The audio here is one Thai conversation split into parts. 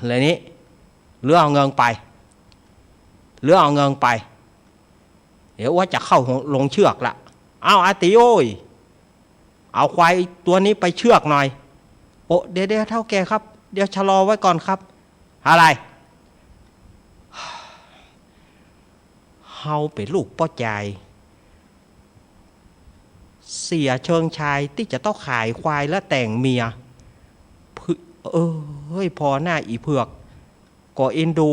เลยนี้เรือเอาเงินไปเรือเอาเงินไปเดี๋ยวว่าจะเข้าลงเชือกละเอาอาติโอ้ยเอาควายตัวนี้ไปเชือกหน่อยโอ้เดี๋ยวเท่าแกครับเดี๋ยวชะลอไว้ก่อนครับอะไรเฮาเป็นลูกพ่อใจเสียเชิงชายที่จะต้องขายควายและแต่งเมียเฮ้ยพอหน้าอีเผือกก็เอ็นดู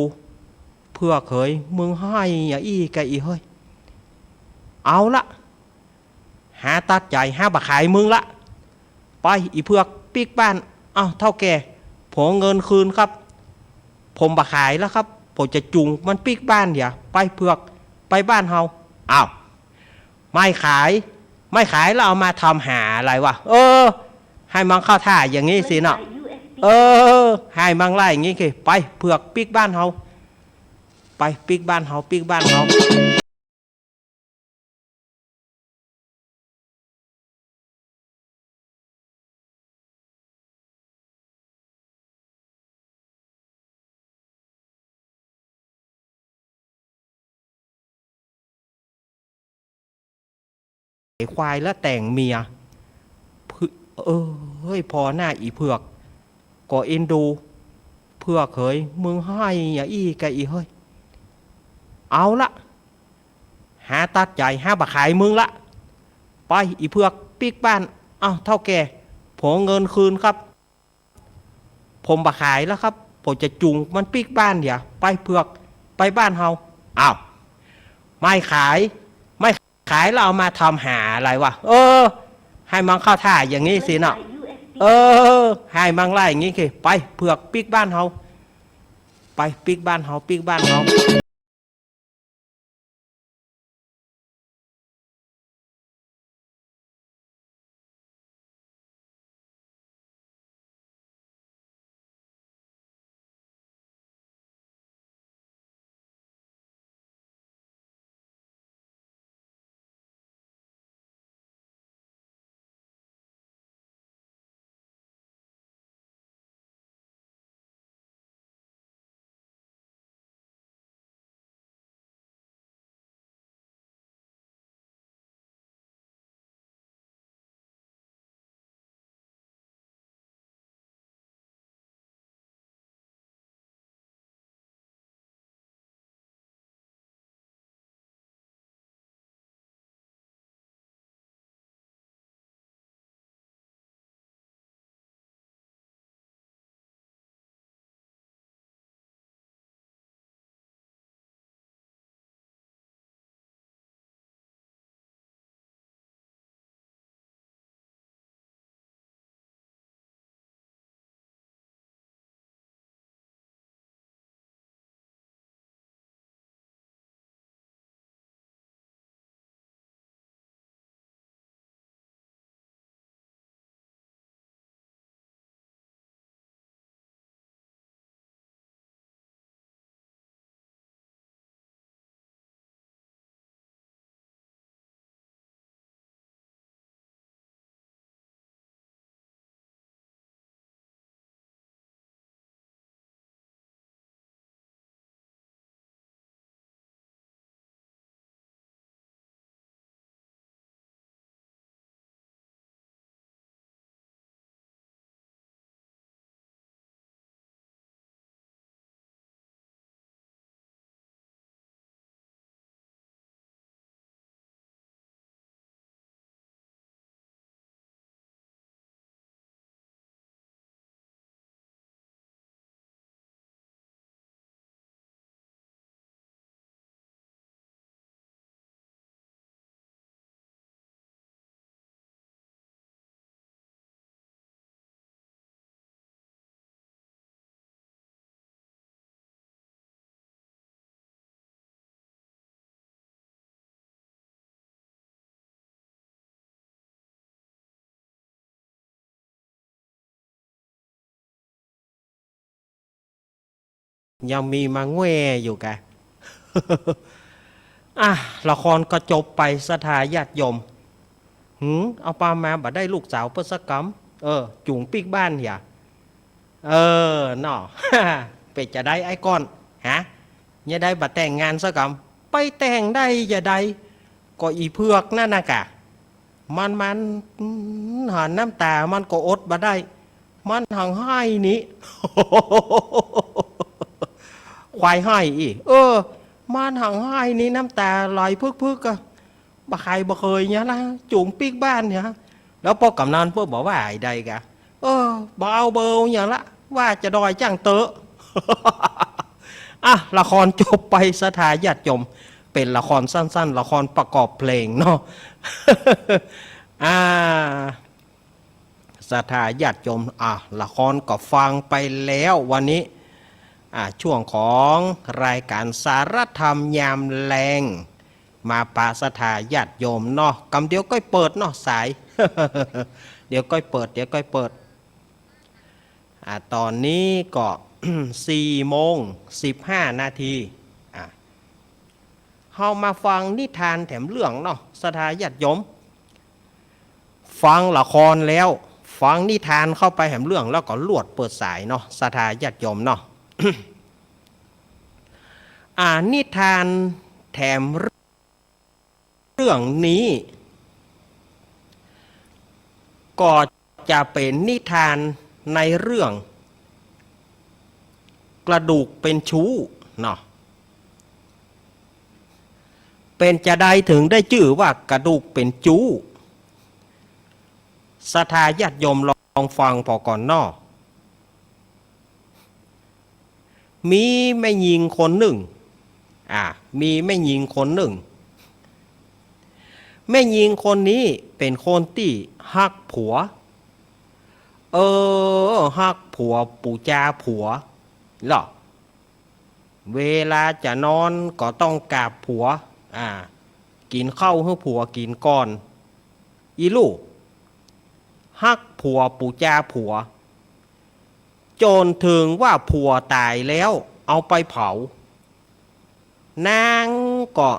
เผือกเฮ้ยมึงให้อย่าอีกะอีเฮ้ยเอาละหาตัดใจหาบะขายมึงละไปอีเผือกปีกบ้านเอาเท่าแก่ผมเงินคืนครับผมบะขายแล้วครับผมจะจุงมันปีกบ้านอย่าไปเผือกไปบ้านเฮาเอาไม่ขายแล้วเอามาทำหาอะไรวะให้มังเข้าท่าอย่างนี้สิเนาะให้มังไล่อย่างนี้คือไปเผือกปีกบ้านเฮาไปปีกบ้านเฮาควายแล้วแต่งเมียเฮ้ยพอหน้าอีเผือกก็เอ็นดูเผือกเฮ้ยมึงให้อย่าอีกะอีเฮ้ยเอาละหาตัดใจหาบะขายมึงละไปอีเผือกปีกบ้านเอาเท่าแก่ผมเงินคืนครับผมบะขายแล้วครับผมจะจุงมันปีกบ้านอย่าไปเผือกไปบ้านเฮาอ้าวไม่ขายแล้วเอามาทำหาอะไรวะให้มังเข้าท่าอย่างนี้สิเนาะให้มังไล่อย่างนี้คือไปเผือกปีกบ้านเฮาไปปีกบ้านเฮายังมีมาแง่อยู่แก ละครก็จบไปสถาญาติยมเอาปามาบัดได้ลูกสาวเพื่อสักกำจุงปีกบ้านอย่า เออเนาะ เป็ดจะได้ไอ้ก้อนฮะอย่าได้บัดแต่งงานซะกำไปแต่งได้อย่าได้ก็อีเพือกนั่นนะกะมันหาน้ำตามันก็อดบ่ได้ มันหังให้นี้ ควายให้อีมันหังให้นี้น้ำตาไหลพึกๆอะบ่ใครบ่เคยเนี่ยนะจุ่มปีกบ้านเนี่ยแล้วพอกำนันเพื่อบอกว่าไอ้ใดกะบ่เอาเบอร์อย่างละว่าจะดอยจ้างเตอะ อ่ะละครจบไปสถาญาติโยมเป็นละครสั้นๆละครประกอบเพลงเนาะ อ่าสถาญาติโยมละครก็ฟังไปแล้ววันนี้ช่วงของรายการสารธรรมยามแรงมาปาสถาญาติโยมเนาะกำเดียวก็เปิดเนาะสาย เดี๋ยวก็เปิดตอนนี้ก็4:15 นาทีเข้ามาฟังนิทานแถมเรื่องเนาะสถาญาติโยมฟังละครแล้วฟังนิทานเข้าไปแถมเรื่องแล้วก็ลวดเปิดสายเนาะสถาญาติโยมเนาะ นิทานแถมเรื่องนี้ก็จะเป็นนิทานในเรื่องกระดูกเป็นชู้เนาะเป็นจะได้ถึงได้ชื่อว่ากระดูกเป็นจู้ศรัทธาญาติโยมลองฟังพอก่อนเนาะมีแม่หญิงคนหนึ่งมีแม่หญิงคนหนึ่งแม่หญิงคนนี้เป็นคนที่ฮักผัวฮักผัวปู่จาผัวหรอเวลาจะนอนก็ต้องกราบผัวกินข้าวให้ผัวกินก่อนอีลูกฮักผัวปู่จาผัวจนถึงว่าผัวตายแล้วเอาไปเผานางก็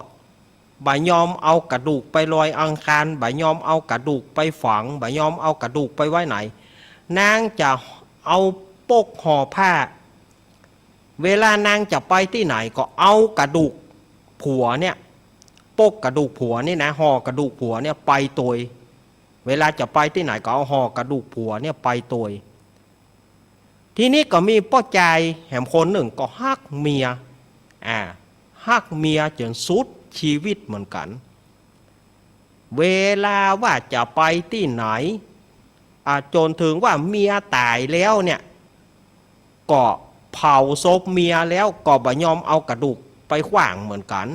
บ่ยอมเอากระดูกไปลอยอังคารบ่ยอมเอากระดูกไปฝังบ่ยอมเอากระดูกไปไว้ไหนนางจะเอาปกห่อผ้าเวลานางจะไปที่ไหนก็เอากระดูกผัวเนี่ยปกกระดูกผัวนี่นะห่อกระดูกผัวเนี่ยไปตัวเวลาจะไปที่ไหนก็เอาห่อกระดูกผัวเนี่ยไปตัวทีนี้ก็มีป้าใจแหมคนหนึ่งก็ฮักเมียฮักเมียจนสุดชีวิตเหมือนกันเวลาว่าจะไปที่ไหนจนถึงว่าเมียตายแล้วเนี่ยก็เผาศพเมียแล้วก็บ่ยอมเอากระดูกไปขว้างเหมือนกัน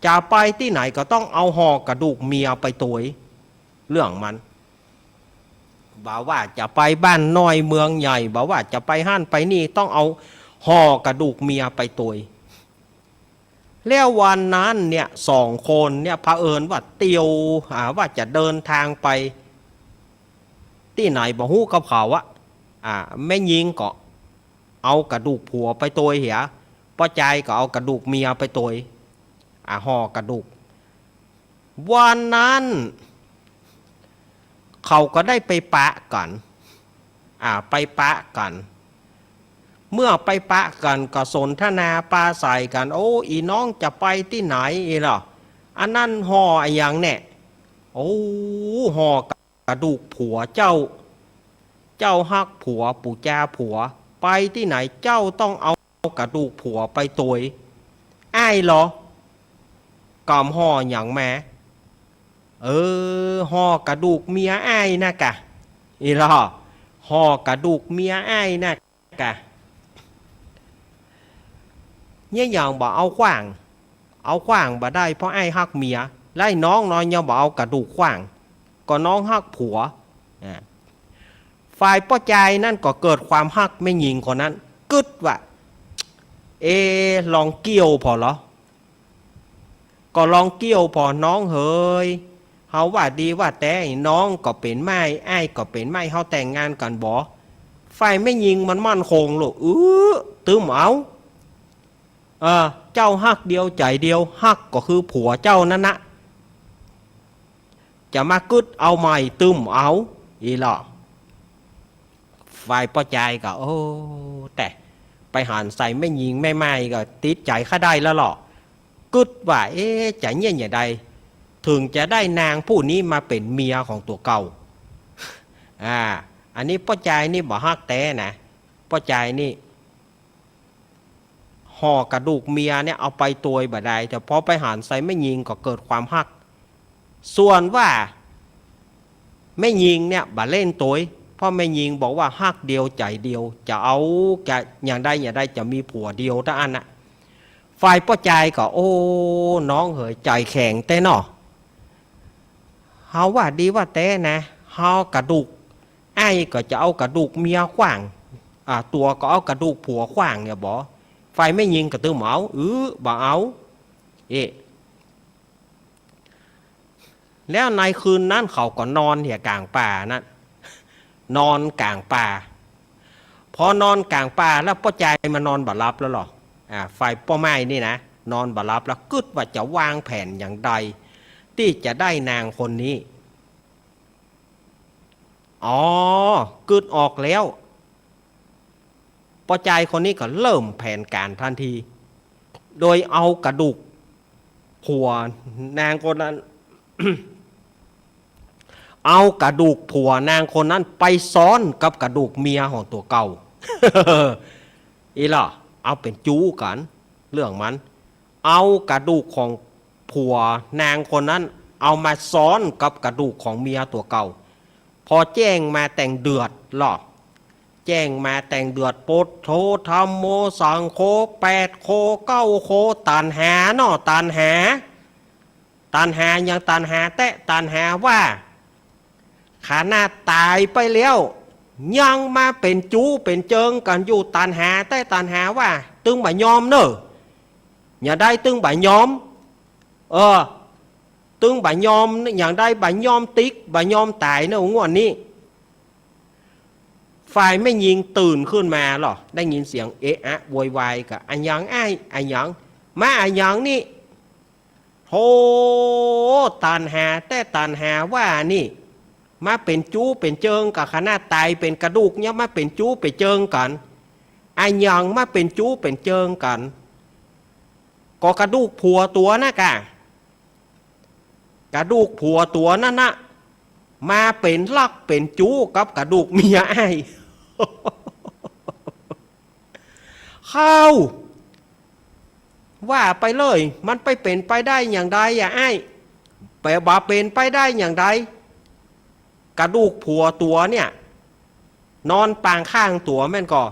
จะไปที่ไหนก็ต้องเอาห่อกระดูกเมียไปตัวเรื่องมันบอกว่าจะไปบ้านน้อยเมืองใหญ่บอกว่าจะไปห้านไปนี่ต้องเอาห่อกระดูกเมียไปตัวแล้ววันนั้นเนี่ย2 คนเนี่ยเผอิญว่าเตียวว่าจะเดินทางไปที่ไหนบ่ฮู้กับเขาแม่ยิงก็เอากระดูกผัวไปตัวเหียป้าใจก็เอากระดูกเมียไปตัวห่อกระดูกวันนั้นเขาก็ได้ไปปะกันไปปะกันเมื่อไปปะกันก็สนทนาปาใส่กันโอ้อีน้องจะไปที่ไหนเหรออันนั้นห่ออย่างแน่โอ้ห่อกระดูกผัวเจ้าฮักผัวปู่จาผัวไปที่ไหนเจ้าต้องเอากระดูกผัวไปตัวอ้ายเหรอกำห่ออย่างแม่ห่อกระดูกเมียอ้ายนะกะอีหรอห่อกระดูกเมียอ้ายนะกะเนี่ยอย่างบ่เอาขว้างบ่ได้เพราะไอ้ฮักเมียไล่น้องน้อยเนี่ยบ่เอากระดูกขว้างก็น้องฮักผัวฝ่ายป้าใจนั่นก็เกิดความฮักไม่หญิงคนนั้นกึดว่าลองเกี่ยวพอเหรอก็ลองเกี่ยวพอน้องเฮยเฮาว่าดีว่าแต่น้องก็เป็นไม้ไอ้ก็เป็นไม้เฮาแต่งงานกันบ่ฝ่ายไม่หญิงมันมั่นคงหรอกตื้มเอาเจ้าฮักเดียวใจเดียวฮักก็คือผัวเจ้านั่นนะจะมากึดเอาใหม่ตึมเอาอีหล่อ ฝ่ายป้อใจก็โอ้แต่ไปหันใส่ไม่ยิงไม่ไม่ก็ติดใจข้าได้แล้วหรอกึดว่าจะเนี่ยอย่างใดถึงจะได้นางผู้นี้มาเป็นเมียของตัวเก่าอันนี้ป้อใจนี่บ่ฮักแต่นะป้อใจนี่ห่อกระดูกเมียเนี่ยเอาไปตัวบ่ได้แต่พอไปหันใส่ไม่ยิงก็เกิดความฮักส่วนว่าไม่ยิงเนี่ยบ่เล่นตัวพ่อไม่ยิงบอกว่าฮักเดียวใจเดียวจะเอาจะอย่างใดจะมีผัวเดียวท่าอันน่ะฝ่ายป้อใจก็โอ้น้องเหยใจแข็งแต่เนาะเฮาว่าดีว่าแต่นะเฮากระดูกไอ้ก็จะเอากระดูกเมียขว้างตัวก็เอากระดูกผัวขว้างเนี่ยบอกไฟไม่ยิงก็ตื้อเหมาบ่เอาแล้วในคืนนั้นเขาก็นอนเหี่ยกลางป่านั่นนอนกลางป่าพอนอนกลางป่าแล้วป้อใจมานอนบ่รับแล้วหรอไฟป้อไม้นี่นะนอนบ่รับแล้วกึดว่าจะวางแผนอย่างใดที่จะได้นางคนนี้กึดออกแล้วป้อใจคนนี้ก็เริ่มแผนการทันทีโดยเอากระดูกผัวนางคนนั้น เอากระดูกผัวนางคนนั้นไปซ้อนกับกระดูกเมียของตัวเก่า อีล่ะเอาเป็นจู้กันเรื่องมันเอากระดูกของผัวนางคนนั้นเอามาซ้อนกับกระดูกของเมียตัวเก่าพอแจ้งมาแต่งเดือดหรอแจ้งมาแต่งเดือดโปดโธธรรมโมสังโฆ8โค9โคตันหาเนาะตันหายังตันหาแต่ตันหาว่าขาหน้าตายไปแล้วยังมาเป็นจูเป็นเจิงกันอยู่ตันหาแต่ตันหาว่าตึงบ่ยอมเนอะอย่าได้ตึงบ่ยอมตึงบ่ยอมอย่างได้บ่ยอมติ๊กบ่ยอมตายเนอะงวดนี้ฝ่ายไม่ยิงตื่นขึ้นมาหรอได้ยินเสียงโวยวายกับอันยังอันยังมาอันยังนี่โธ่ตันหาแต่ตันหาว่านี่มาเป็นจู้เป็นเจิงกับคณะตายเป็นกระดูกเนี่ยมาเป็นจู้เป็นเจิงกันอันยังมาเป็นจู้เป็นเจิงกันก็กระดูกผัวตัวนะกะกระดูกผัวตัวนั่นนะมาเป็นลักเป็นจู้กับกระดูกเมียไอ้ เข้าว่าไปเลยมันไปเป็นไปได้อย่างใดไอ้ไปบ่เป็นไปได้อย่างใดกระดูกผัวตัวเนี่ยนอนปางข้างตัวแม่นก่อ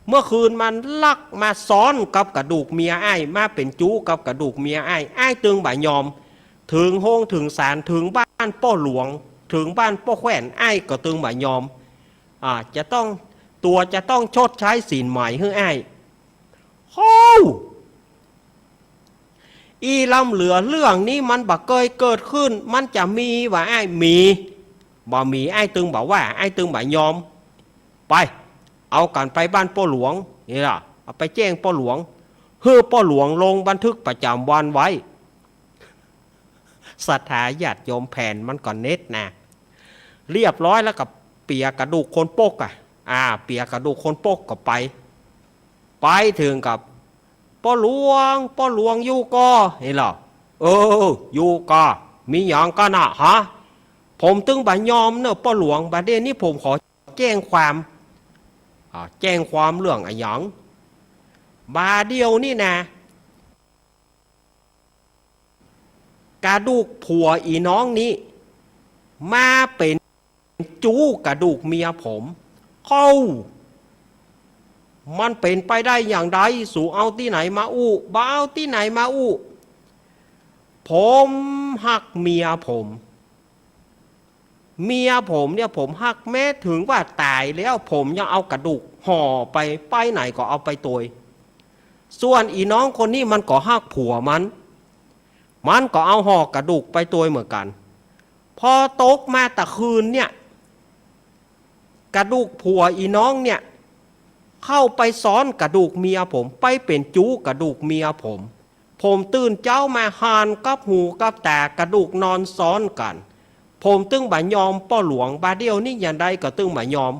เมื่อคืนมันลักมาซ้อนกับกระดูกเมียไอ้มาเป็นจู้กับกระดูกเมียไอ้ตึงบ่ายอมถึงห้องถึงศาลถึงบ้านป้อหลวงถึงบ้านป้อแขวนไอ้ก็ตึงบ่ายอมจะต้องชดใช้สินใหม่ให้ไอ้โอ้อีลำเหลือเรื่องนี้มันบ่เคยเกิดขึ้นมันจะมีว่าไอ้มีบ่มีไอ้ตึงบอกว่าไอ้ตึงบ่ายอมไปเอากันไปบ้านป้อหลวงนี่ล่ะเอาไปแจ้งป้อหลวงเพื่อป้อหลวงลงบันทึกประจำวันไว้ศรัทธาญาติโยมแผ่นมันก่อนเน็ตนะเรียบร้อยแล้วกับเปียกระดูกคนโปกเปียกระดูกคนโปกก็ไปถึงกับป้อหลวงอยู่ก็เห็นหรออยู่ก็มีอย่างก็นะฮะผมตึงบ่ยอมเนอะป้อหลวงบัดเดี๋ยวนี้ผมขอแจ้งความเรื่องอะไรอย่างบาเดียวนี่นะกระดูกผัวอีน้องนี้มาเป็นจู้กระดูกเมียผมมันเป็นไปได้อย่างไรสู่เอาที่ไหนมาบ้าเอาที่ไหนมาผมหักเมียผมเนี่ยผมหักแม้ถึงว่าตายแล้วผมยังเอากระดูกห่อไปไหนก็เอาไปตัวส่วนอีน้องคนนี้มันก็หักผัวมันก็เอาห่อกระดูกไปตัวเหมือนกันพอตกมาตะคืนเนี่ยกระดูกผัวอีน้องเนี่ยเข้าไปซ้อนกระดูกเมียผมไปเป็นจู้กระดูกเมียผมตื่นเจ้ามาหานกับหูกับตากระดูกนอนซ้อนกัน ผมตึงบ่ยอมป้อหลวงบาเดียวนี่อย่างใดก็ตึงบ่ยอม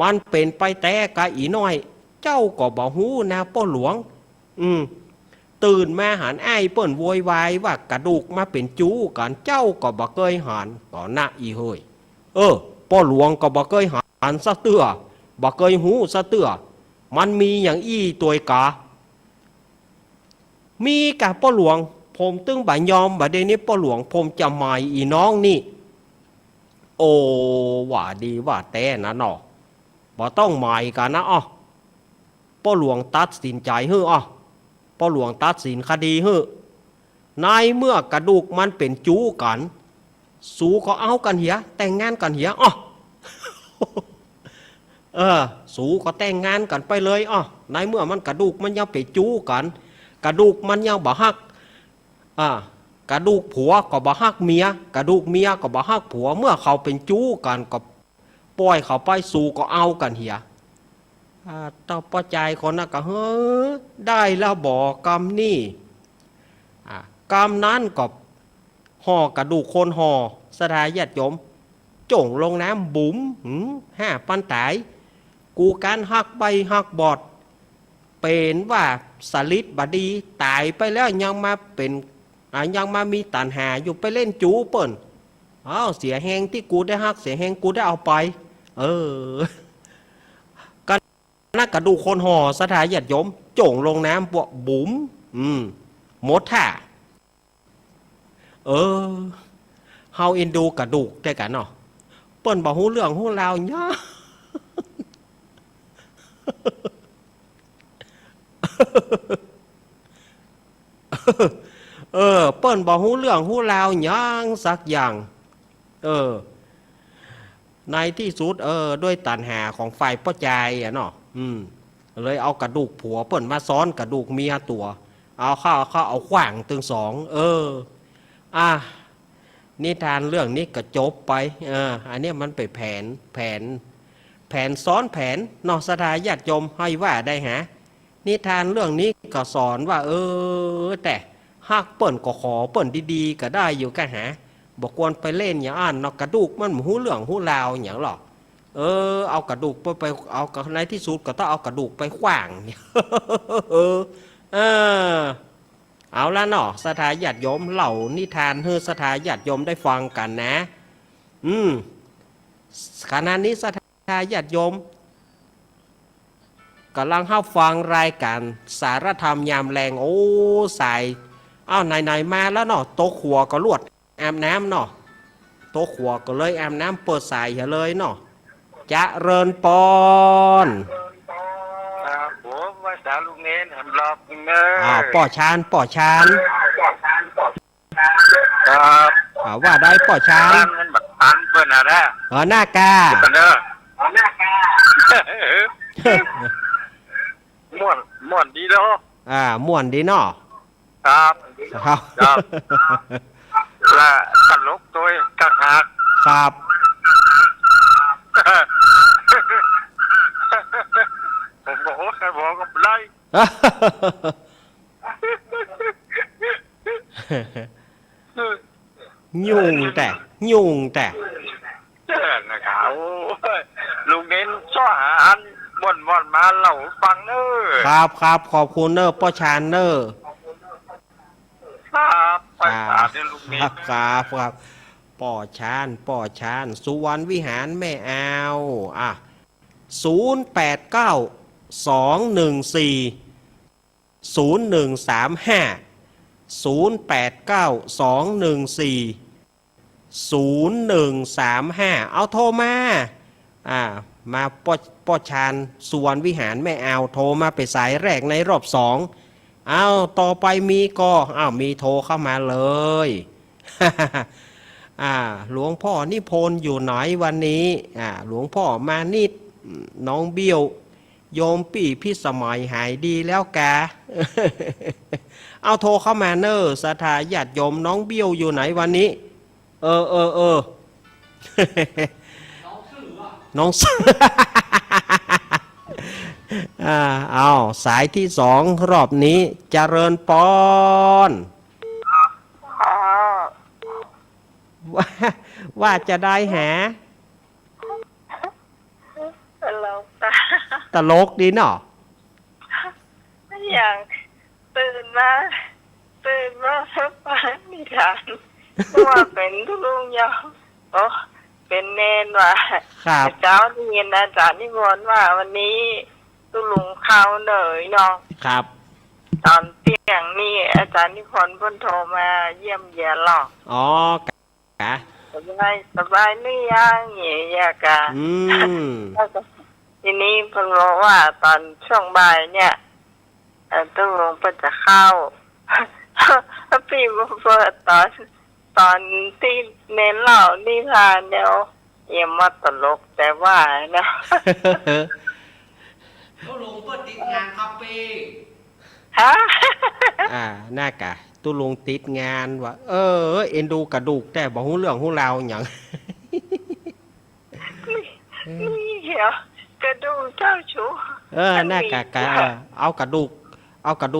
มันเป็นไปแต่กะอีน้อยเจ้าก็บ่ฮู้นะป้อหลวงตื่นมาหันไอ้เปิ้นโวยวายว่ากระดูกมาเป็นจู้กันเจ้าก็บ่เคยหันก็นะอีเฮยป้อหลวงก็บ่เคยหันซะเตื้อบ่เคยฮู้ซะเตื้อมันมีอย่างอี้ตัวกะมีกะป้อหลวงผมตึงบ่ยอมบ่เดนี้ป้อหลวงผมจะหมายอีน้องนี่โอ้ว่าดีว่าแต่นะเนาะบ่ต้องหมายกันนะป้อหลวงตัดสินใจฮื้อป้อหลวงตัดสินคดีฮื้อในเมื่อกระดูกมันเป็นจู้กันสูก็เอากันเหียแต่งงานกันเหียสูก็แต่งงานกันไปเลยในเมื่อมันกระดูกมันยังไปจู้กันกระดูกมันยังบ่ฮักกระดูกผัวก็บ่ฮักเมียกระดูกเมียก็บ่ฮักผัวเมื่อเขาเป็นจู้กันก็ปล่อยเขาไปสู่ก็เอากันเหียต่อป้อใจคนนั้นก็ได้แล้วบอกกรรมนี่กรรมนั้นก็ห่อกระดูกคนห่อสดายญาติโยมจ่งลงน้ำบุ๋ม5 ปันตายกูการฮักใบฮักบอดเป็นว่าสลิดบดีตายไปแล้วยังมาเป็นยังมามีตันหาอยู่ไปเล่นจูเปิ่นเสียแหงที่กูได้ฮักเสียแหงกูได้เอาไปนักกระดูกคนห่อสถาญาติโยมโจ่งลงน้ำปวบุ๋มหมดท่าเฮาเอ็นดูกระดูกได้กันเนาะเปิ้นบอกฮู้เรื่องฮู้ราวเนาะเปิ้นบอกฮู้เรื่องฮู้ราวหยังสักอย่างในที่สุดด้วยตัณหาของฝ่ายป้อใจเนาะเลยเอากระดูกผัวเปิ้นมาซ้อนกระดูกเมียตัวเอาเข้าเอาขว้างตึงสองนิทานเรื่องนี้ก็จบไปอันนี้มันไปแผนซ้อนแผนนอกสถาญาติโยมให้ว่าได้ฮะนิทานเรื่องนี้ก็สอนว่าแต่ฮักเปิ้นก็ขอเปิ้นดีๆก็ได้อยู่กันหาบอกควรไปเล่นอย่างนอกกระดูกมันหูเรื่องหูราวอย่างหรอกเอากระดูกไปเอาในที่สุดก็ต้องเอากระดูกไปขว้างเอาละเนาะสถาญาติโยมเหล่านิทานเฮือสถาญาติโยมได้ฟังกันนะขณะนี้สถาญาติโยมกำลังเข้าฟังรายการสารธรรมยามแรงสายไหนมาแล้วเนาะโต๊ะครัวก็ลวดอาบน้ำเนาะโต๊ะครัวก็เลยอาบน้ำเปิดสายเลยเนาะจะเริญปอนผมว่าสาวลุงเน้นรอบเนอป่อชานครับว่าได้ป่อชานนั่นบักปันเปิ้นอะไรหน้ากาเนอหน้ากาม่วนดีเนาะม่วนดีเนาะครับและตลกตัวกังหักครับผมบอกว่าใครบอกกับไรยุ่งแต่นะครับลุงเน้นซ้อหาอันบ่นมาเล่าฟังเนอครับขอบคุณเนอป้อชานเนอครับไปตาเดี๋ยวลุงเน้นครับป้อชานสุวรรณวิหารแม่อาว0892140135เอาโทรมามาป้อชานสุวรรณวิหารแม่อาวโทรมาไปสายแรกในรอบ2ต่อไปมีก็มีโทรเข้ามาเลยหลวงพ่อนิพนธ์อยู่ไหนวันนี้หลวงพ่อมานิดน้องเบี้ยวโยมปี่พี่สมัยหายดีแล้วกะ เอาโทรเข้ามาเนอสถาญาติโยมน้องเบี้ยวอยู่ไหนวันนี้น้องสื่อเอาสายที่2รอบนี้เจริญปอน ว่าจะได้หา เราตา ตลกดีเนาะ อย่างตื่นมาเพื่อฟังนิทานว่าเป็นทุลุงยอมโอ้เป็นเนนว่ะ ครับ เจ้าที่เรียนอาจารย์นิพนธ์ว่าวันนี้ทุลุงเข้าเหนื่อยเนาะ ครับ ตอนเที่ยงนี่อาจารย์นิพนธ์เพิ่นโทรมาเยี่ยมเยียนหรอก อ๋อกะ สบายหรือยังเหี่ยกะ อืม ทีนี้เพิ่งรู้ว่าตอนช่วงบ่ายเนี่ยตู้ลงเพิ่นจะเข้า พี่เปิดตอนที่เน้นเล่านิทานเดียวเยี่ยมมาตลกแต่ว่านะ ตุลุงเปิดติดงานครับปี ฮะ น่ากะตุลุงติดงานว่ะเอ็นดูกระดูกแต่บอกหูเรื่องหูราวอย่าง นี่เหี่ยวกระดูกเจ้าชู้ น่ากะเอากระดู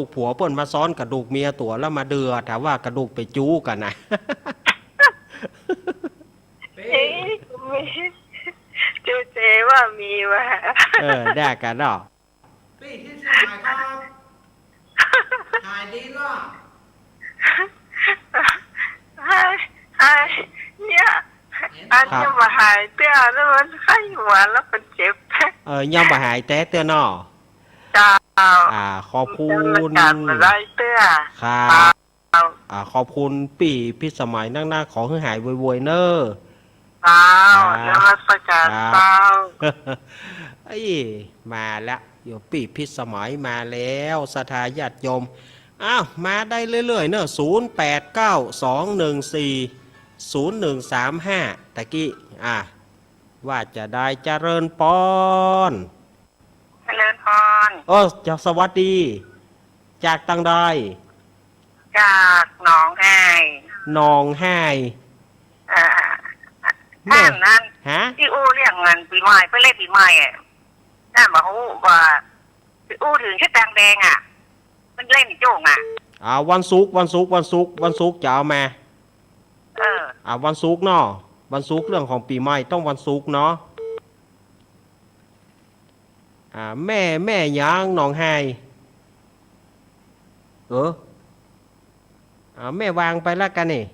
กผัวเปิ้นมาซ้อนกระดูกเมียตัวแล้วมาเดือถามว่ากระดูกไปจู้กันนะ เอ๊ะมีจูเจว่ามีว่ะ ได้กันเนาะ พี่ที่สมัยครับหายดีเนาะ หายเนี่ยอันจะมาหายเตี้ยแล้วมันไข้หัวแล้วมันเจ็บ ยังบ่หายแต่เตือนเนาะ จ้า ขอบคุ มัน ณ การมาได้เตี้ย ครับขอบคุณปีพิสมัยนั่งหน้าขอให้หายไวๆเนอะ เปล่าแล้วมาประกาศเปล่า ไอ้มาแล้วเดี๋ยวปีพิสมัยมาแล้วสถาญาติโยมอ้าวมาได้เรื่อยๆเนอะ0892140135ตะกี้ว่าจะได้เจริญปอน เจริญพร จะสวัสดี จากตังใด จากหนองไห้ หนองไห้ ท่านนั้น ฮะ ที่อู้เรียกเงินปีใหม่ไปเล่นปีใหม่น่ามาฮู้ว่าที่อู้ถึงชุดแดงๆมันเล่นโจ่งวันศุกร์จะเอามา วันศุกร์เนาะวันศุกร์เรื่องของปีใหม่ต้องวันศุกร์เนาะแม่ยังหนองไห้แม่วางไปแล้วกันนี่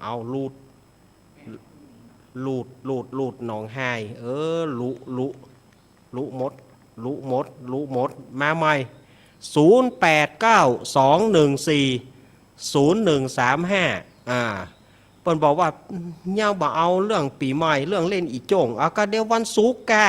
เอาลูดหนองไห้ลุหมดมาใหม่0892140135เปิ้นบอกว่าเย้าบ่เอาเรื่องปีใหม่เรื่องเล่นอีโจ่งก็เดี๋ยววันศุกร์กะ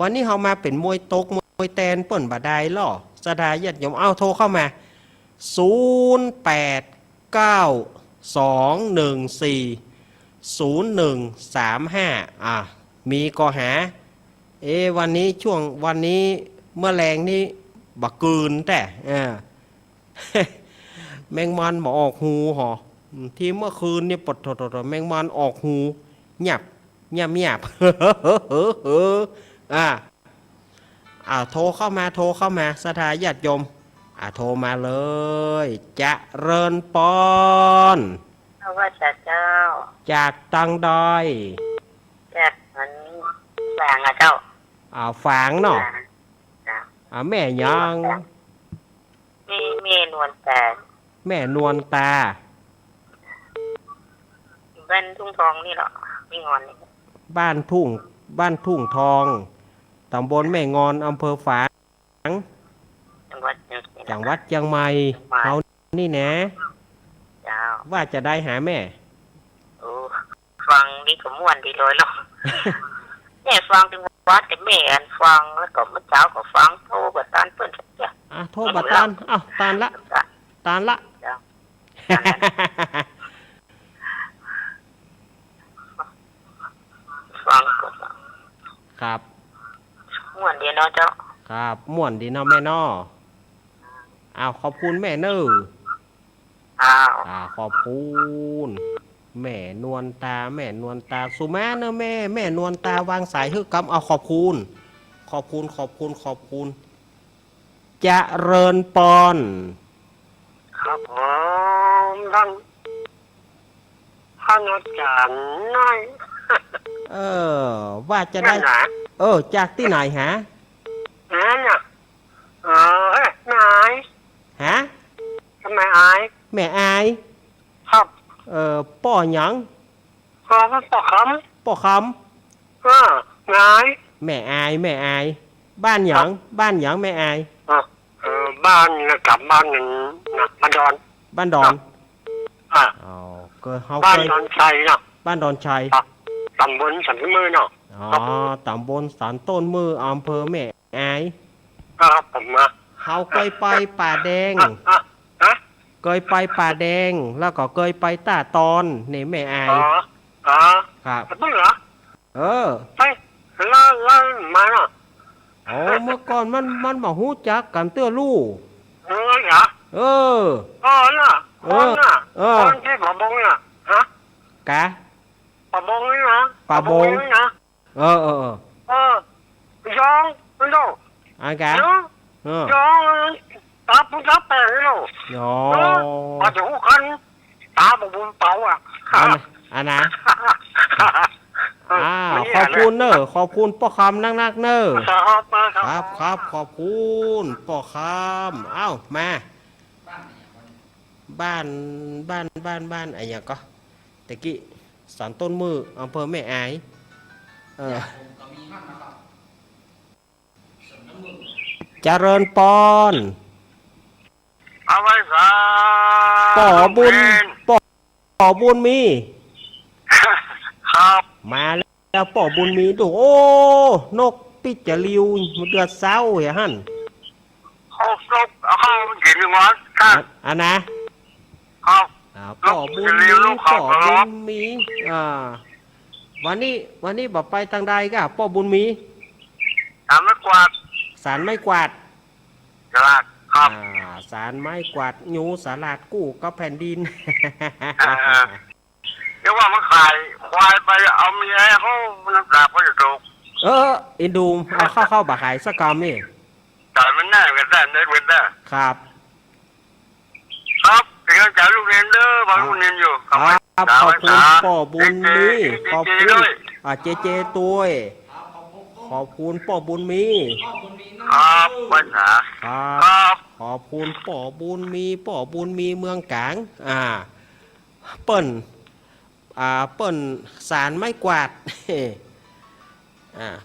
วันนี้เฮามาเป็นมวยตกมวยแตนเปิ้นบ่ได้ล่อสดาญาติโยมเอาโทรเข้ามา0892140135มีก็หาวันนี้เมื่อแรงนี้บักกืนแต่แมงมันมาออกหูหอที่เมื่อคืนเนี่ยปดแมงมันออกหูหยับโทรเข้ามาสถาญาติโยมโทรมาเลยจะเริญปอน พระว่าเจ้า จากตังดอย จากมันแฝงเจ้า ฝางเนาะแม่ยัง มีนวลแต่ แม่นวลตา บ้านทุ่งทองนี่หรอไม่งอนนี่ บ้านทุ่งทองตำบลแม่งอนอำเภอฝางจังหวัดเชียงใหม่เขานี่นะว่าจะได้หาแม่ ฟังนี่ก็ม่วนดีเลยหรอกเนี่ยฟังถึงวัดแต่แม่ฟังแล้วก็เมื่อเช้าก็ฟังโทรบัดตานเปิ้นจ้ะโทรบัดตานตานละฟังก็ ครับ ม่วนดีเนาะเจ้า ครับม่วนดีเนาะแม่น้อขอบคุณแม่เน้อขอบคุณแม่นวลตาสุมาเนอะแม่นวลตาวางสายฮึกำขอบคุณจะเริญปอน ครับผมต้อง ข้าวจานน้อย เออ ว่าจะ นั่ ได้ นนะ จากที่ไหนฮะ นั่นน่ะนาย ฮะ ทำไมอาย แม่อาย ครับ ป้อหยัง ขอพระปกค ป้อค ำนาย ำแม่อายแม่อาย บ้านหยังบ้านหยังแม่อาย บ้านกลับบ้านหนึ่งนะบ้านดอน บ้านดอน อ่ะ อ๋อเฮา บ้าน เคย ดอนชัยเนาะ บ้านดอนชัย ตำบลสันติมือเนาะ อ๋อตำบลสันต้นมืออำเภอแม่อาย ครับผมมา เฮาเคยไปป่าแดง ฮะ เคยไปป่าแดง แล้วก็เคยไปตาตอนนี่แม่อาย อ๋อ ครับ มึงเหรอ เออ ไปแล้วมาเนาะ อ๋อเมื่อก่อนมันบ่ฮู้จักกันเตื้อลู่ เหรอ เออ น่ะน่ะ เออ คนที่ปะบงน่ะฮะ กะ ปะบงนี่นะ ปะบง นี่นะ เออ ยองไม่รู้ อากะ ยอง เออย องตาแปลงไม่รู้ อ๋อ มาดูกันตาบบุญเป่าอ่ะ อันนะขอบคุณเนอะขอบคุณป้อคำนักๆเนอะ ครับมาค ค รั รับครับขอบคุณป้อคำเอ้ามาบ้านอะไรอย่างก็ตะกี้สันต้นมืออำเภอแม่อายเจริญปอน เอาไว้สา ป่อบุญป่อบุญมี ครับ มาแล้วป่อบุญมีดูโอ้นกปิดจะริวเดือดเศร้าเหรอฮั่น เขาซบเข้ามันกินวันครับ อันนะครับ ป่อบุญมีป่อบุญมีวันนี้บอกไปทางใดก็ป่อบุญมี ทำไม่กวาด สารไม้กวาด กระลาดครับ สารไม้กวาดยูสาลาดกู้ก็แผ่นดิน เรียกว่ามันขายควายไปเอาเมียให้เขาน้ำตาเขาจะตก อินดูเอาเข้าบะขายสักกรรมนี่ แต่มันแน่กันได้ในเวทได้ ครับ ครับเป็นกำลังใจลูกเรียนเด้อบางลูกเรียนอยู่ ครับขอบคุณป่อบุญมีขอบคุณเจตัวขอบคุณป่อบุญมี ครับภาษา ครับ ครับ ขอบคุณป่อบุญมีเมืองกลางเปิ้นเปิ้นสารไม้กวาด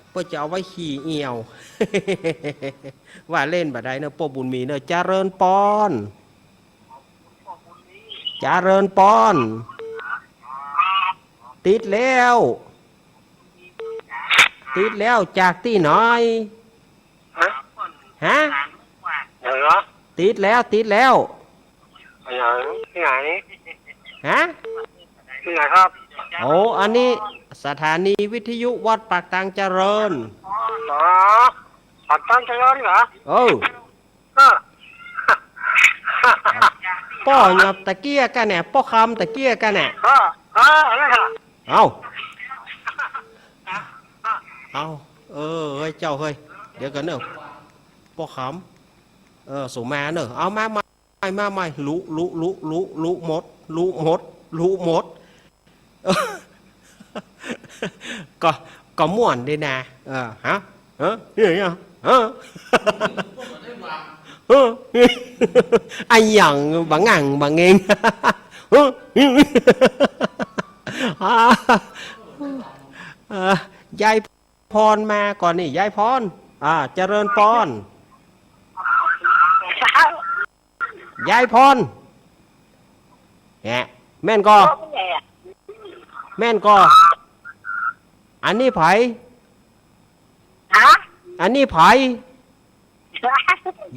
เพื่อจะเอาไว้ขี่เอี่ยว ว่าเล่นแบบใดเนอะป่อบุญมีเนอะเจริญปอนเจริญปอน ติดแล้วจากที่ไหนฮะ เหรอ ติดแล้ว ที่ไหน ฮะ ที่ไหนครับ โอ้อันนี้สถานีวิทยุวัดปากตังเจริญ อ๋อปัดตั้งใจร้อนเหรอ เออป้อหยับตะเกียกันเนี่ยป้อคำตะเกียกันเนี่ยอะไรค่ะ เอาเฮ้ยเจ้าเฮ้ยเดี๋ยวกันเนอะป้อคำส่งมาเนอะเอามารู้หมด ก็ม่วนดีนะฮะเนี่ยไอ้หยังบางงังบางเอง ยายพรมาก่อนนี่ยายพรเจริญปอนยายพรแม่นก็อันนี้ไผ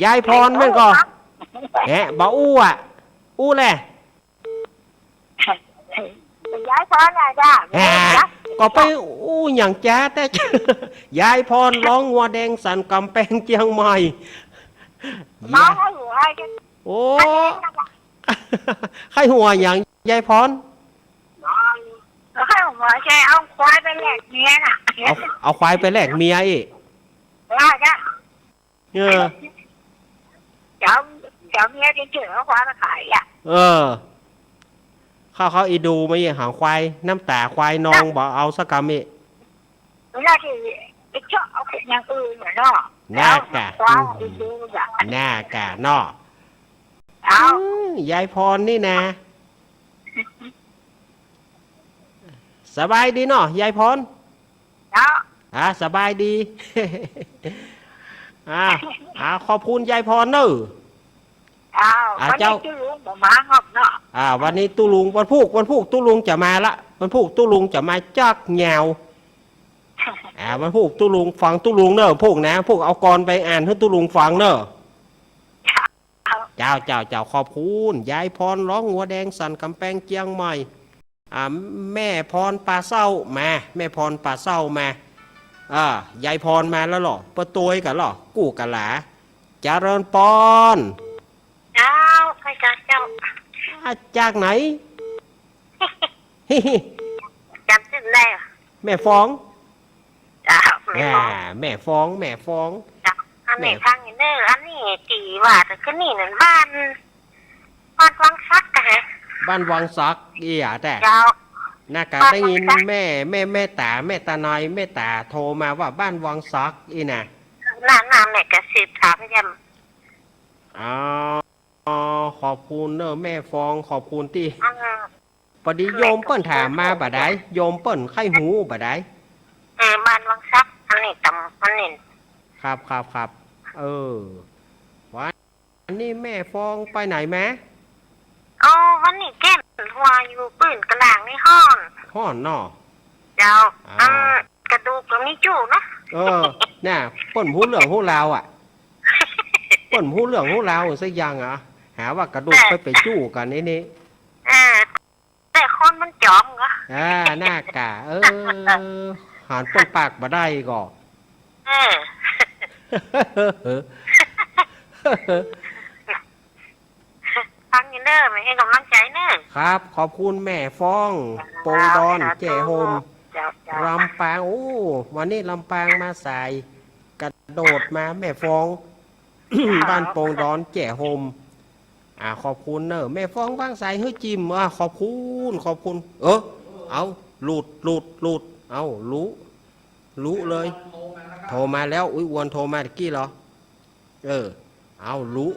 ยายพรแม่นก็บ่อู้อู้แหละ ย้ายพรน่ะจ้า ก็ไปอู้อย่างจ้าแต่ ยายพรร้องงัวแดงสันกำแพงเจียงใหม่ น้องให้อยู่ให้กัน โอ้ ใครหัวอย่างยายพร ให้หัวใจเอาควายไปแลกเมียน่ะ เอาควายไปแลกเมียอีก ได้จ้ะ เออ เจ้าเมียจะเจอเอาควายมาขายอ่ะ เออ เข เขาอีดูไม่หางควายน้ำตาควายนองบอกเอาสักกำมิ เวลาที่ไปเจาะเอาเป็นอย่างอื่นเหมือนเนาะ น่ากะ ว้าวอีดูอย่าง น่ากะนอ เอา ยายพรนี่นะสบายดีเนาะยายพร เอา สบายดี ขอบคุณยายพรเนอะ เอาวันนี้จะรู้บ่มาหอบเนาะ วันนี้ตุลุงวันพุกตุลุงจะมาละวันพุกตุลุงจะมาจักแงววันพุกตุลุงฟังตุลุงเนอะพวกนะพวกเอากรไปอ่านให้ตุลุงฟังเนอะเจ้าขอบคุณยายพรร้องหัวแดงสันกำแพงเจียงใหม่แม่พรป่าเศร้ามาแม่พรป่าเศร้ามายายพรมาแล้วหรอประตูกันหรอกู้กันหลาเจริญปอน เอาใครจะเจ้า จากไหน จำชื่อได้ แม่ฟ้อง จ้าไม่บอก แม่ฟ้อง จ้าอันนี้ทางนี้เนออันนี้ตีว่าแต่ก็นี่นั่นบ้านวังซักกันฮะ บ้านวังซักแต่ เจ้า น่ากาได้ยินแม่ตาน้อยแม่ตาโทรมาว่าบ้านวังซักน่ะ นานเนี่ยก็สืบถามยัง ขอบคุณเนอะแม่ฟ้องขอบคุณที่พอดีโยมเปิ้นถามมาบ่ได้โยมเปิ้นไข้หูบ่ได้ บ้านวังซักอันนี้ตำอันนี้ ครับวันนี้แม่ฟ้องไปไหนแม่ อ๋อวันนี้แก้มหัวอยู่ปืนกระหล่างในห้อง ห่อนนอ เจ้ากระดูกตรงนี้จู่นะ น่ะเปิ้นหูเหลืองหูลาวเปิ้นหูเหลืองหูลาวสักอย่างหาว่ากระดูกไปจู้กันนี่ แต่คนมันจอมเหรอ หน้ากะหานเปิ้นปากบ่ได้ก็ ฟังยินเนอร์ไม่ให้กำลังใจเนอร์ ครับ ขอบคุณแม่ฟ้องโปงดอนแจ่โฮมลำปางวันนี้ลำปางมาใส่กระโดดมาแม่ฟ้อง บ้านโปงดอนแจ่โฮมขอบคุณเนอะแม่ฟ้องบ้างใส่เฮ้ยจิมขอบคุณเอาหลุดเอารู้เลยโทรมาแล้วอุ้ยอ้วนโทรมาตะกี้เหรอเอารู้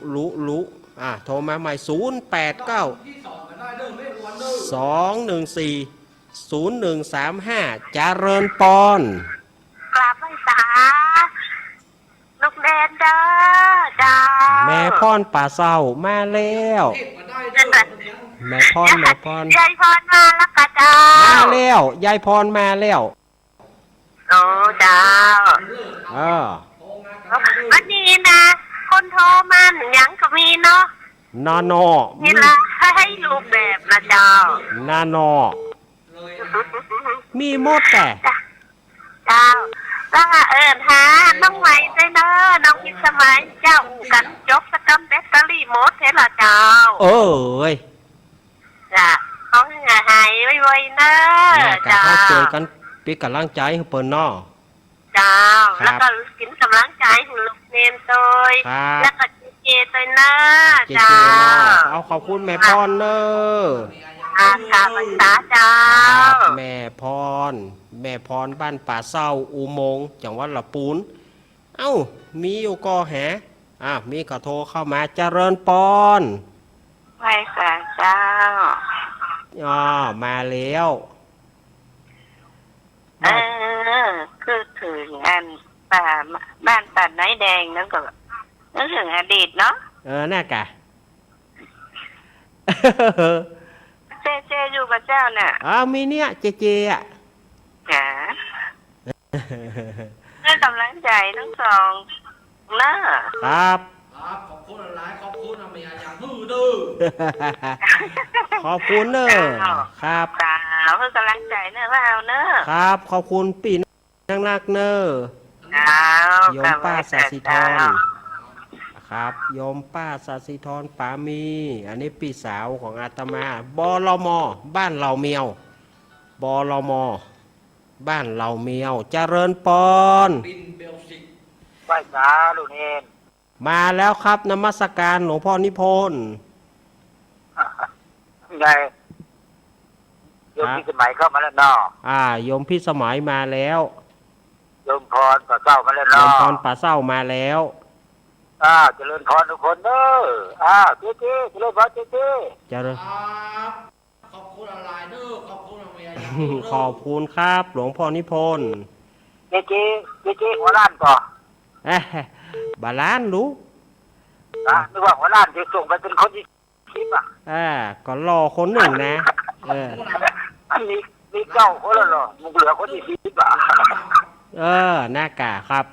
โทรมาใหม่089 214 0135เจริญปอน กราบไหว้สาลูกแดนเด้อจ้า แม่พรป่าเศร้ามาแล้วแม่พร ยายพรมาแล้วกะเจ้า มาแล้วยายพรมาแล้ว โอ้เจ้า วันนี้นะคนโทรมายังก็มีเนาะ นานอ นี่ละให้รูปแบบนะเจ้าน านอมีหมดแต่ เจ้าแล้วหาน้องไหวใจเด้อน้องพิสมัยเจ้ากันจบสกัมแบตเตอรี่หมดเท่าเจ้า ย จ้ะต้องหายไวๆเด้อ จ้า เจ้า เจอกันปีกำลังใจให้เปิ้นนอ เจ้า ครับ แล้วก็กินกำลังใจให้ลูกเนมตัว ครับ แล้วก็เจตัวเน้อ เจ เจ้า เอาขอบคุณแม่พรเนอะ อาสาภาษาเจ้า แม่พรบ้านป่าเศร้าอุโมงค์จังหวัดลำพูนมีอยู่ก็มีขอโทรเข้ามาเจริญปอน ไหว้สาเจ้า มาแล้ว คือถึงอันป่าบ้านป่าไม้แดงนั่นก็นึกถึงอดีตเนาะ น่ากะ เจอยู่กับเจ้าน่ะ มีเนี่ยเจจ๋าให้กำลังใจทั้งสองเนอะ ครับ ครับขอบคุณหลายขอบคุณเมียอย่างมือดื้อ ขอบคุณเนอะครับ สาวเพื่อกำลังใจเนอะว่าเอาเนอะ ครับขอบคุณปีนักเนอะ สาว โยมป้าสาสิธรครับโยมป้าสาสิธรปามี อันนี้พี่สาวของอาตมาบลมบ้านเราเมียวบลมบ้านเราเมียวเจริญปอน บินเบลสิก ไหว้สาลูกเนน มาแล้วครับนมัสการหลวงพ่อนิพนธ์ ไง โยมพิสมัยเข้ามาแล้วเนาะ โยมพี่สมัยมาแล้ว โยมพรก็เข้ามาแล้ว โยม เนาะ พรป่าเศร้ามาแล้ว เจริญพรทุกคนเด้อเจ๊เจริญพรเจ๊ จะเริ่ม ครับขอบคุณอะไรเด้อขอบคุณอะไรอย่าง ขอบคุณครับ หลวงพ่อนิพนธ์ เจ๊หัวล้านก่อน บาลานรู้ นึกว่าหัวล้านที่ส่งไปเป็นคนที่คลิปก็รอคนหนึ่งนะ อันนี้มีเก้าคนแล้วเหรอมึงเหลือคนที่คลิปหน้ากากครับ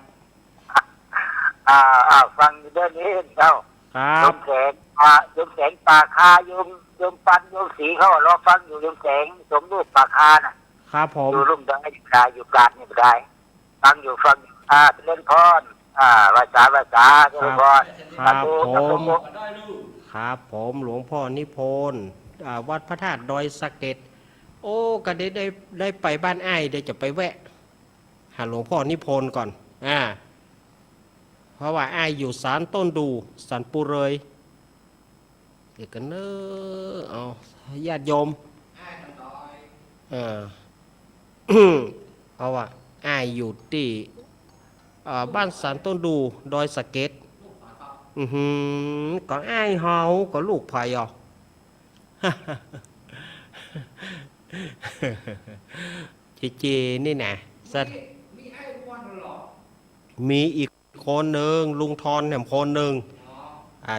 ฟังเรื่องนี้เจ้า ครับ โยมแสงปากคาโยมปันโยมสีเขารอฟังอยู่โยมแสงสมรูปปากคาน่ะ ครับผม อยู่ร่มได้อยู่กลางนี่ไม่ได้ฟังอยู่เล่นพรภาษาเล่นพร ครับผมครับผมหลวงพ่อนิพนธ์วัดพระธาตุดอยสะเก็ดโอ้ก็ได้ไปบ้านอ้ายเดี๋ยวจะไปแวะหาหลวงพ่อนิพนธ์ก่อนเพราะว่าอ้ายอยู่ศาลต้นดูศาลปูเลยเดี๋ยวกันเนอะเอาญาติโยมเพราะว่าอ้ายอยู่ที่บ้านศาลต้นดูดอยสะเก็ดcó ai hầu có lục phải à chịนี่นะสัตมีอีกคนหนึ่งลุงทอนแหมคนหนึ่ง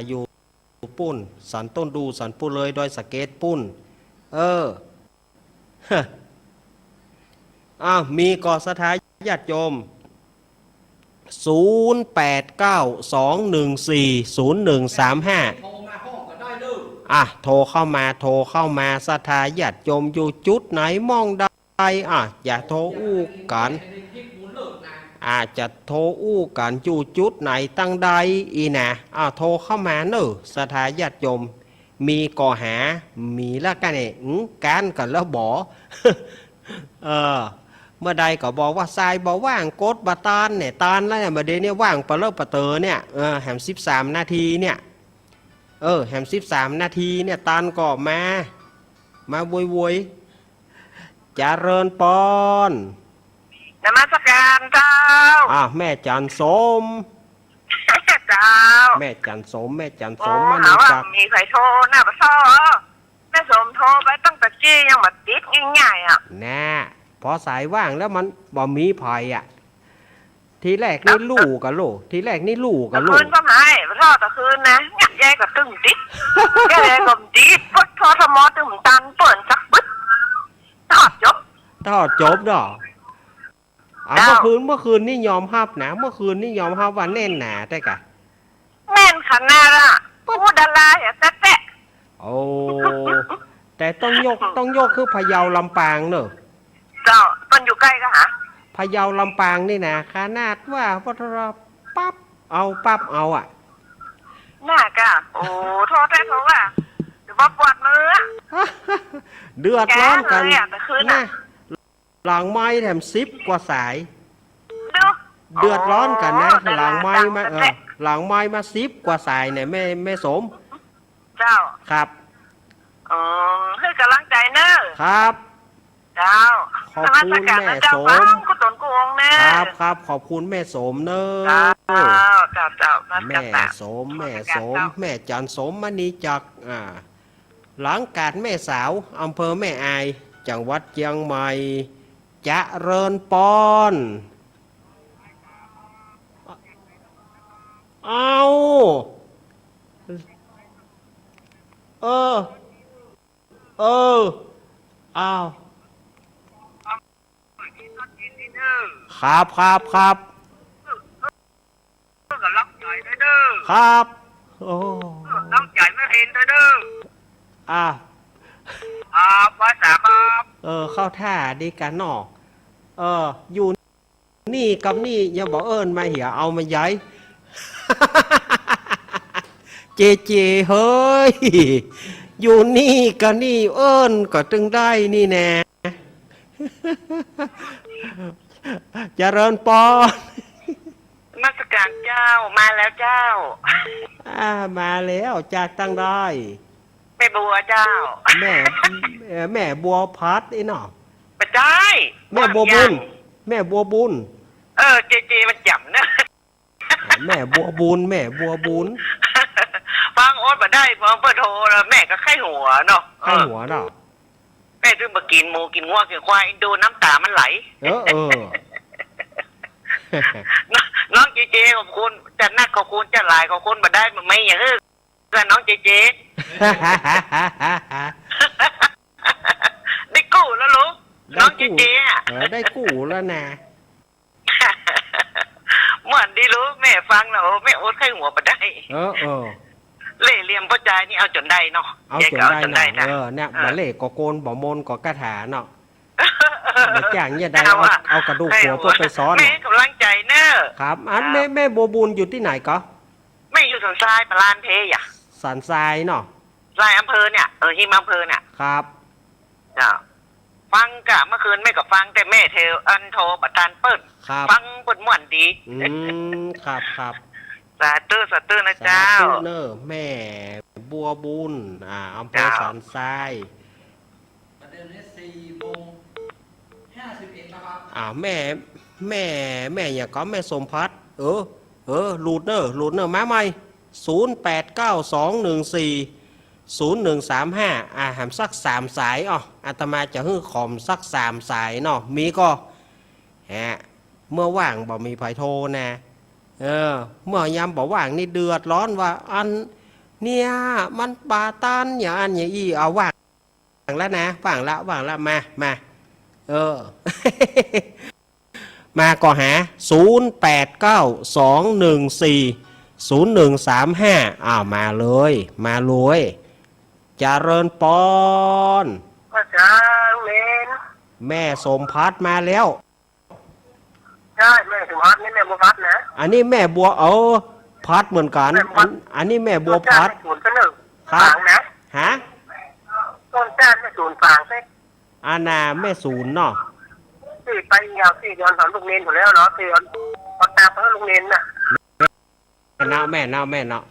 อยู่ปุ้นสันต้นดูสันปุเลยดอยสะเก็ดปุ้นมีก่อสถาญาติโยม0892140135โทรมาห้องก็ได้เด้อโทรเข้ามาสถาญาติโยมอยู่จุดไหนมองได้อย่าโทรอู้กันจะโทรอู้กันอยู่จุดไหนตั้งใดอีนะโทรเข้ามาเนอะสถาญาติโยมมีก่อหามีแล้วกันเนี่ยการกันแล้วบ่ เมื่อใดก็บอกว่าทรายบอกว่างกดบาตานเนี่ยตานแล้วเนี่ยมาเดี๋ยวนี้ว่างปะเลอะปะเตอเนี่ยแหม13 นาทีเนี่ยแหม13 นาทีเนี่ยตานก็มาวยเจริญปอนนมัสการเจ้าแม่จันสมเจ้าแม่จันสมมาหาว่ามีใครโทรหน้าปะซ้อแม่สมโทรไปตั้งแต่จี้ยังมาติดง่ายๆน่าพอสายว่างแล้วมันบ่มีภัยทีแรกนี่ลู่กับลูกคืนก็หายพอตะคืนนะงัดแย่กับตึ้งติดแย่กับติดพุทธธรรมตึ้งตันเปิดสักบึ๊ดทอดจบดอกเมื่อคืนนี่ยอมฮับนะเมื่อคืนนี่ยอมฮับว่าแน่นหนาได้กะแน่นขนาดพูดอะไรแตะโอ้แต่ต้องยกคือพะเยาลำปางเนอะเจ้ามันอยู่ใกล้กันหะพะเยาลำปางนี่นะขนาดว่าพอเราปั๊บเอาน่ากะโอ้โทษได้เพราะว่าหรือว่าปวดมือเดือดร้อนกันนะหลังไม้แถม10 กว่าสายเดือดร้อนกันนะหลังไม้มา10 กว่าสายเนี่ยแม่สมเจ้าครับให้กำลังใจเนอะครับเจ้าขอบคุณแม่สมก็ตนกวงนะครับขอบคุณแม่สมเนอะเจ้าแม่สมแม่จันสมมณีจักหลังกาดแม่สาวอำเภอแม่อายจังหวัดเชียงใหม่เจริญปอนเอาอ้าวครับล็อกใหญ่เด้อครับโอ้ล็อกใหญ่ไม่เห็นเด้อภาษาครับเข้าท่าดีกันนอกอยู่นี่กับนี่อย่าบอกมาเหี่ยเอามาย้ายเจเฮ้ยอยู่นี่กับนี่ก็จึงได้นี่แน่เจริญปอนมาสการเจ้ามาแล้วเจ้ามาแล้วจากตั้งได้ไม่ บัวเจ้า แม่แม่บัวพัดไอ้เนาะ ไม่ใช่ แม่บัวบุญแม่บัวบุญ เจมันจำนะ แม่บัวบุญแม่บัวบุญ ฟังโอ๊ตมาได้ฟังเปิดโทรแล้วแม่ก็ไข้หัวเนาะ ให้หัวเนาะ แม่ถึงมากินหมูกินงัวกินควายดูน้ำตามันไหล เออ น้องเจขอบคุณจะนักขอบคุณจะหลายขอบคุณมาได้มันไม่อย่างนี้ก็น้องเจได้กู้แล้วลูกน้องเจอ่ะ ได้กู้แล้วนะ เหมือนดีรู้แม่ฟังแล้วแม่โอ๊ตไข้หัวมาได้ เออ เล่เหลี่ยมพ่อใจนี่เอาจนได้เนาะ เอาจนได้เนาะเนี่ยมาเล่ก็โกนบ่มนก็กระถาเนาะเด็กอย่างเนี่ยได้เอากระดูกหัวเพื่อไปซ้อน แม่กำลังใจเนอะ ครับอันแม่บัวบุญอยู่ที่ไหนก็ แม่อยู่สันทรายปลานเพยอ่ะ สันทรายเนาะ ทรายอำเภอเนี่ยหิมอำเภอเนี่ย ครับ จ้ะฟังกะเมื่อคืนแม่ก็ฟังแต่แม่เทลอันโทรบัตรทานเปิ้ล ครับ ฟังเปิ้ลม่วนดี ครับ สาธุนะเจ้า สาธุเนอะแม่บัวบุญอำเภอสันทราย ประเด็นนี้4:51นะครับ แม่อย่าก็แม่สมพัฒน์รูดเนอร์มาใหม่0892140135หามสัก3สายอาตมาจะฮื้อขอมสัก3สายเนาะมีก็เมื่อว่างบ่มีไผโทรนะเมื่อยามบ่ว่างนี่เดือดร้อนว่าอันเนี่ยมันบาตันอย่างอันอย่างอีเอาว่างแล้วนะว่างละมามาก็หา0892140135มาเลยเจริญปอน พระเจ้าเลน แม่สมพัฒน์มาแล้ว ใช่แม่สมพัฒน์นี่แม่บัวพัฒน์นะ อันนี้แม่บัวพัดเหมือนกันอันนี้แม่บัวพัด ศูนย์ก็หนึ่ง ครับ ฝังนะ ฮะ ต้นจ้านไม่ศูนย์ฝังใช่ อาณาแม่ศูนย์เนาะ ที่ไปยาวที่ย้อนสอนลูกเนนอยู่แล้วเนาะที่ย้อนปตาเพื่อลูกเนนน่ะ แม่เนาะ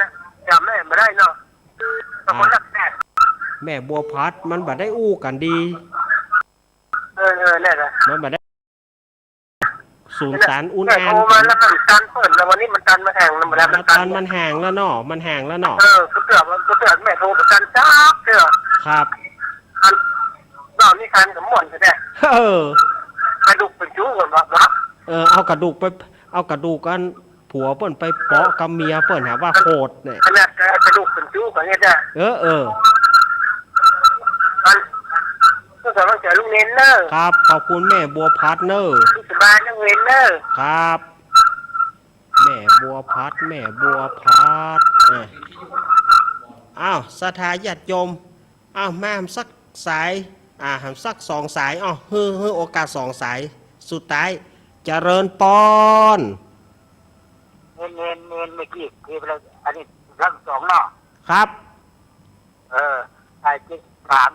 นะจำแม่ไม่ได้เนาะบางคนรักแม่ แม่บัวพัดมันบัดได้อู้กันดี เนี่ยนะ มันบัดได้ศูนย์สารอุ่น แม่ แอ โท น รมาแล้วมันตันเปิดแล้ววันนี้มันตันมาแห่งแล้วมัน แล้ว ตั ตอนมันห่างแล้วเนาะกูเตือนแม่โทรประกันจ้าเตือน ครับ อันเรานี่คันกับหม่อนใช่ไหมกระดูกเป็นจู้กันวะ เอากระดูกกันผัวเปิ้นไปเปาะกับเมียเปิ้นหาว่าโคตรเนี่ย ขนาดกระดูกเป็นจู้กันเนี่ยจ้ะ อันก็สามารถเจอลูกเนนเนอร์ ครับขอบคุณแม่บัวพัดเนอร์ ที่สบายนั่งเนนเนอร์ ครับ แม่บัวพัดอ้าวศรัทธาญาติโยมมาสักสายหามสัก2สายฮือโอกาส2สายสุดท้ายเจริญปอน เน้นเมื่อกี้คือเราอันนี้รักสองเนาะ ครับ ไอ้ที่ถาม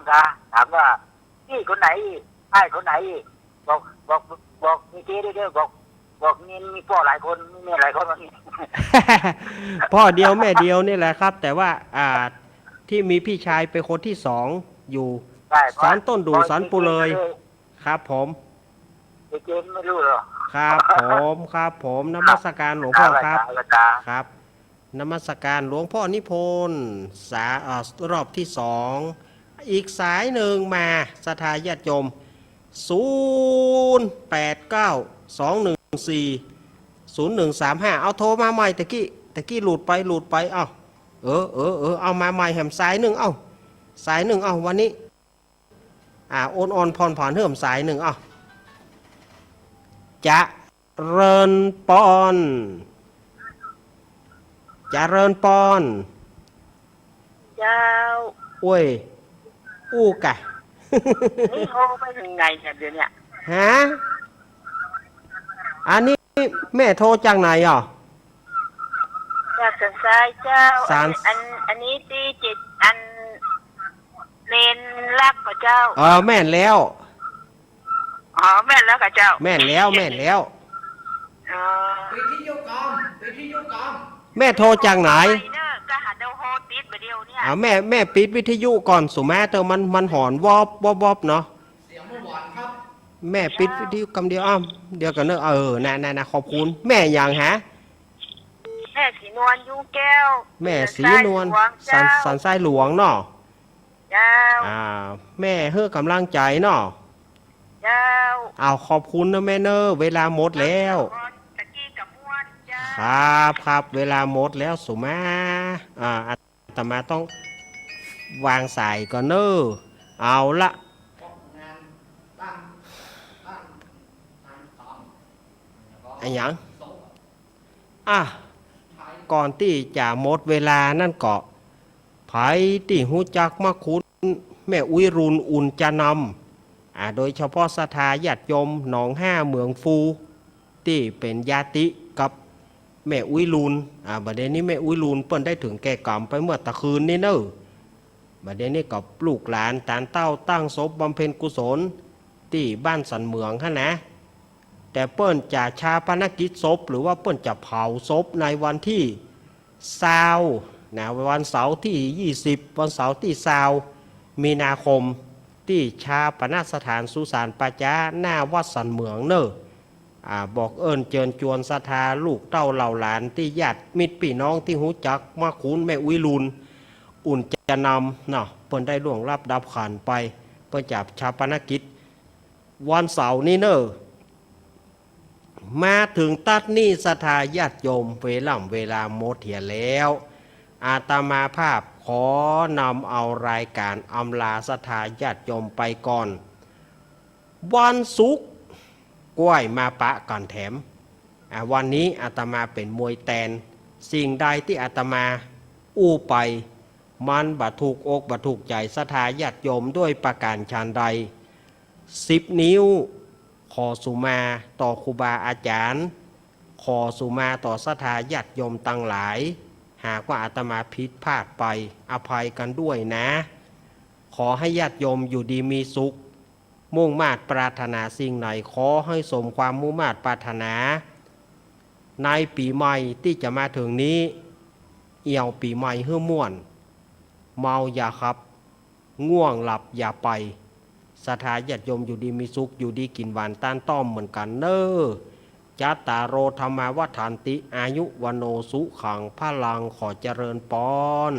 ว่าพี่คนไหนไอ้คนไหนบอกมีเจ๊ได้ด้วยบอกมีพ่อหลายคนมีหลายคนนี่ พ่อเดียวแม่เดียวนี่แหละครับ แต่ว่าที่มีพี่ชายเป็นคนที่2อยู่สารต้นดูสารปูเลยครับผม เจ๊ไม่รู้หรอ ครับผมนมัสการหลวงพ่อครับนมัสการหลวงพ่อนิพนธ์รอบที่2อีกสายหนึ่งมาศรัทธาญาติโยม0892140135เอาโทรมาใหม่ตะกี้หลุดไปเอามาใหม่แหมสายหนึ่งสายหนึ่งวันนี้โอนผ่อนเพิ่มสายหนึ่งจะเริญปอนเจ้าโอ้ยอู้กะ นี่โทรไปถึงไงเนี่ยเดี๋ยวนี้ ฮะอันนี้แม่โทรจากไหนจากสันทรายเจ้าอันนี้ตีจิตอันเลนลักกับเจ้าแม่นแล้ว แม่นแล้วกับเจ้าแม่นแล้ววิทยุกรรม แม่โทรจากไหน ก็หาเดาโฮ ปิดไปเดียวเนี่ย แม่ปิดวิทยุก่อนสุแม่เตอมันหอนวอบเนาะ เสียงเมื่อวานครับ แม่ปิดวิทยุกำเดียวเดียวกันเนอะน่ะขอบคุณแม่อย่างฮะ แม่สีนวลยุงแก้ว แม่สีนวล เจ้า สันทรายหลวงเนาะ เจ้า แม่เฮือกำลังใจเนาะ เจ้า เอาขอบคุณนะแม่เนอะเวลาหมดแล้ว ตะกี้กับม้วนเจ้า ครับเวลาหมดแล้วสุมาอาตมาต้องวางสายก่อนเนอะเอาละ งานตั้งงานทำ อันหยังก่อนที่จะหมดเวลานั่นก็ไผที่หูจักมาคุณแม่อุ้ยรุนอุ่นจะนำโดยเฉพาะศรัทธาญาติโยมหนองห้าเมืองฟูที่เป็นญาติกับแม่อุ้ยรุนบัดเดี๋ยวนี้แม่อุ้ยรุนเปิ้นได้ถึงแก่กรรมไปเมื่อตะคืนนี่เนอะบัดเดี๋ยวนี้กับลูกหลานตานเต้าตั้งศพบำเพ็ญกุศลที่บ้านสันเมืองฮะนะแต่เปิ้นจะชาปนกิจศพหรือว่าเปิ้นจะเผาศพในวันที่20นะวันเสาร์ที่20วันเสาร์ที่20มีนาคมที่ชาปนสถานสุสานปาจาหน้าวัดสันเมืองเนอะบอกเอิญเจิญจวนศรัทธาลูกเต้าเหล่าหลานที่ญาติมิตรพี่น้องที่หูจักมาคุ้นแม่อุ้ยลุนอุ่นจะนำเนาะเปิ้นได้ล่วงรับดับขันไปเปิ้นจับชาปนกิจวันเสาร์นี้เนอะมาถึงตัดนี่ศรัทธาญาติโยมเวลาหมดเหียแล้วอาตมาภาพขอนำเอารายการอำลาศรัทธาญาติโยมไปก่อนวันศุกร์กล้วยมาปะก่อนแถมวันนี้อาตมาเป็นมวยแตนสิ่งใดที่อาตมาอู้ไปมันบรรทุกอกบรรทุกใจศรัทธาญาติโยมด้วยประการชานใด10 นิ้วขอสุมาต่อครูบาอาจารย์ขอสุมาต่อศรัทธาญาติโยมตั้งหลายหากว่าอาตมาผิดพลาดไปอภัยกันด้วยนะขอให้ญาติโยมอยู่ดีมีสุขมุ่งมาตรปรารถนาสิ่งไหนขอให้สมความมุ่งมาตรปรารถนาในปีใหม่ที่จะมาถึงนี้เอี่ยวปีใหม่เฮื่อม่วนเมาอย่าขับง่วงหลับอย่าไปศรัทธาญาติโยมอยู่ดีมีสุขอยู่ดีกินหวานต้านต้อมเหมือนกันเนอจัตตารโอธรรมาวัฏานติอายุวโนสุขังพลังขอเจริญปอน